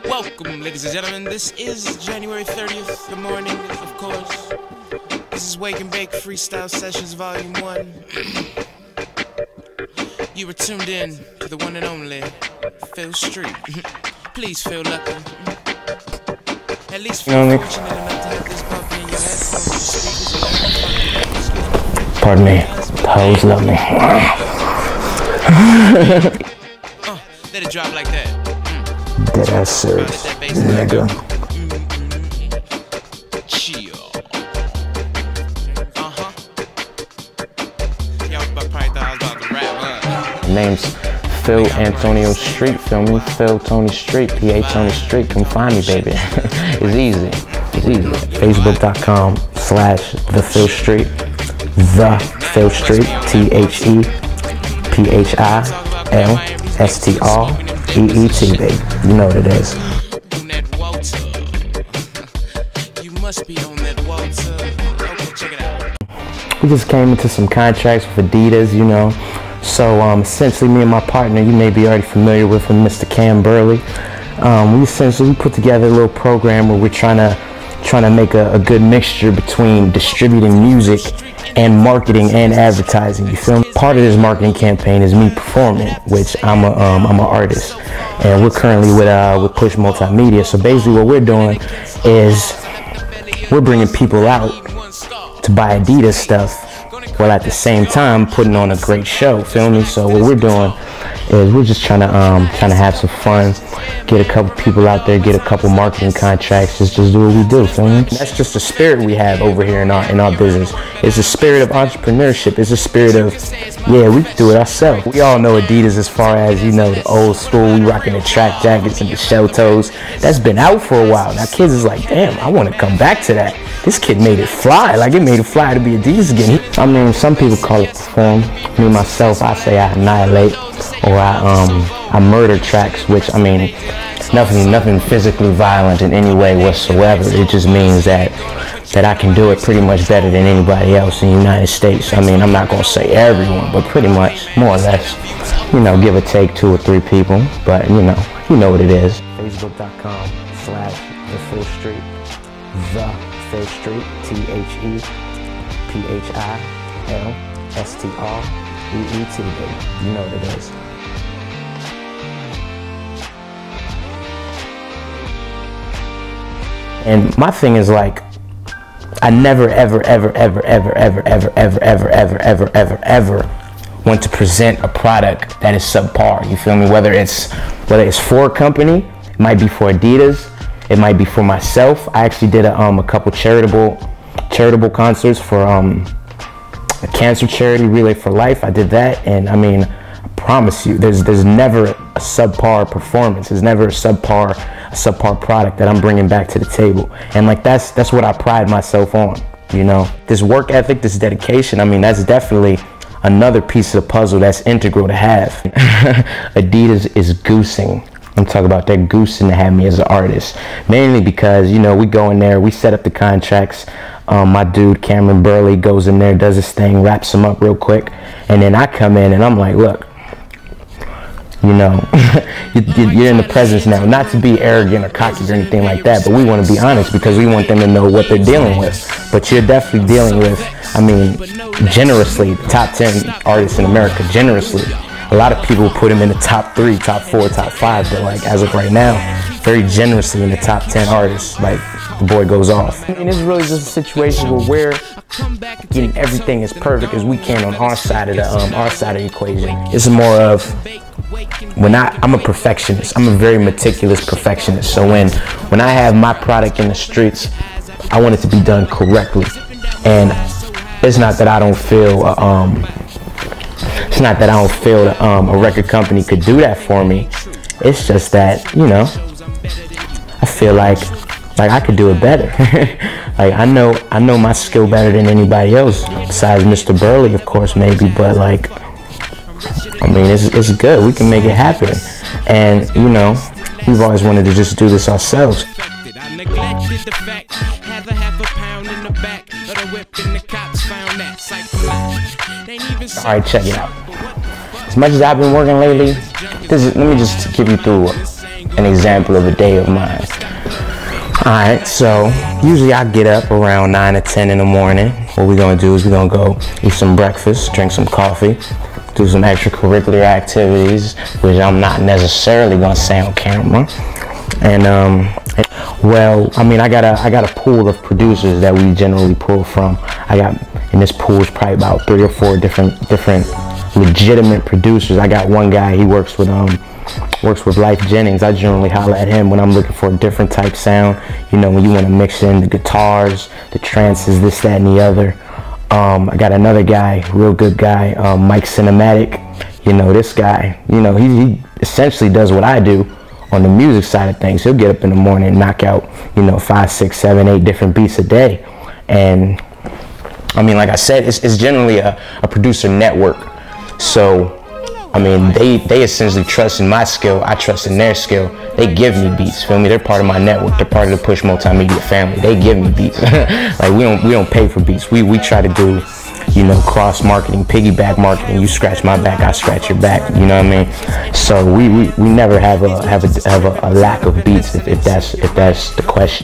Welcome, ladies and gentlemen. This is January 30th. Good morning, of course. This is Wake and Bake Freestyle Sessions Volume 1. You were tuned in to the one and only P.Street. Please feel lucky. At least feel fortunate enough to have this bump in your headphones. Pardon me. The hoes love me. Let it drop like that. Dead ass serious, nigga. Chill. Y'all probably thought I was about to rap, huh? Name's Phil Antonio Street, feel me? Phil Tony Street, PA Tony Street, come find me, baby. It's easy, it's easy. Facebook.com/The Phil Street, The Phil Street, ThePhilStreet, baby. You know what it is. You must be on that Walter. Okay, check it out. We just came into some contracts with Adidas, you know. So essentially me and my partner, you may be already familiar with him, Mr. Cam Burley. We essentially put together a little program where we're trying to make a good mixture between distributing music and marketing and advertising. You feel me? Part of this marketing campaign is me performing, which I'm an artist, and we're currently with Push Multimedia. So basically, what we're doing is we're bringing people out to buy Adidas stuff, while at the same time putting on a great show. Feel me? So what we're doing is we're just trying to have some fun, get a couple people out there, get a couple marketing contracts, just do what we do. Feel me? That's just the spirit we have over here in our business. It's a spirit of entrepreneurship. It's a spirit of, yeah, we can do it ourselves. We all know Adidas as far as, you know, the old school, we rocking the track jackets and the shell toes. That's been out for a while. Now kids is like, damn, I want to come back to that. This kid made it fly. Like, it made it fly to be Adidas again. I mean, some people call it perform. Me, myself, I say I annihilate, or I murder tracks, which, I mean, nothing physically violent in any way whatsoever. It just means that I can do it pretty much better than anybody else in the United States. I mean, I'm not going to say everyone, but pretty much, more or less, you know, give or take 2 or 3 people, but you know what it is. Facebook.com/The Phil Street, The Phil Street, ThePhilStreet, baby. You know what it is. And my thing is, like, I never ever want to present a product that is subpar. You feel me? Whether it's for a company, it might be for Adidas, it might be for myself. I actually did a couple charitable concerts for a cancer charity, Relay for Life. I did that, and I mean, I promise you, there's never a subpar performance. There's never a subpar product that I'm bringing back to the table. And like that's what I pride myself on. You know, this work ethic, this dedication. I mean, that's definitely another piece of the puzzle that's integral to have. Adidas is goosing. I'm talking about they're goosing to have me as an artist, mainly because, you know, we go in there, we set up the contracts. My dude Cameron Burley goes in there, does his thing, wraps them up real quick, and then I come in and I'm like, look, you know, you're in the presence now. Not to be arrogant or cocky or anything like that, but we want to be honest because we want them to know what they're dealing with. But you're definitely dealing with, I mean, generously, top 10 artists in America, generously. A lot of people put him in the top 3, top 4, top 5, but like as of right now, very generously in the top 10 artists. Like, the boy goes off. I mean, it's really just a situation where we're getting everything as perfect as we can on our side of the equation. It's more of, I'm a perfectionist. I'm a very meticulous perfectionist. So when I have my product in the streets, I want it to be done correctly. And it's not that I don't feel a record company could do that for me. It's just that, you know, I feel like I could do it better. Like I know my skill better than anybody else, besides Mr. Burley, of course, maybe. But like, I mean, it's good. We can make it happen. And you know, we've always wanted to just do this ourselves. Alright, check it out. as much as I've been working lately, let me just give you through an example of a day of mine. Alright, so usually I get up around 9 or 10 in the morning. What we're gonna do is we're gonna go eat some breakfast, drink some coffee, do some extracurricular activities, which I'm not necessarily gonna say on camera. And well, I mean, I got a pool of producers that we generally pull from. In this pool is probably about 3 or 4 different legitimate producers. I got one guy, he works with Life Jennings. I generally holler at him when I'm looking for a different type sound. You know, when you want to mix in the guitars, the trances, this, that, and the other. I got another guy, real good guy, Mike Cinematic. You know, this guy, you know, he essentially does what I do on the music side of things. He'll get up in the morning and knock out, you know, 5, 6, 7, 8 different beats a day. And I mean, like I said, it's generally a producer network. So I mean, they essentially trust in my skill. I trust in their skill. They give me beats, feel me? They're part of my network. They're part of the Push Multimedia family. They give me beats. Like we don't pay for beats. We try to do, you know, cross marketing, piggyback marketing. You scratch my back, I scratch your back. You know what I mean? So we never have a lack of beats if that's the question.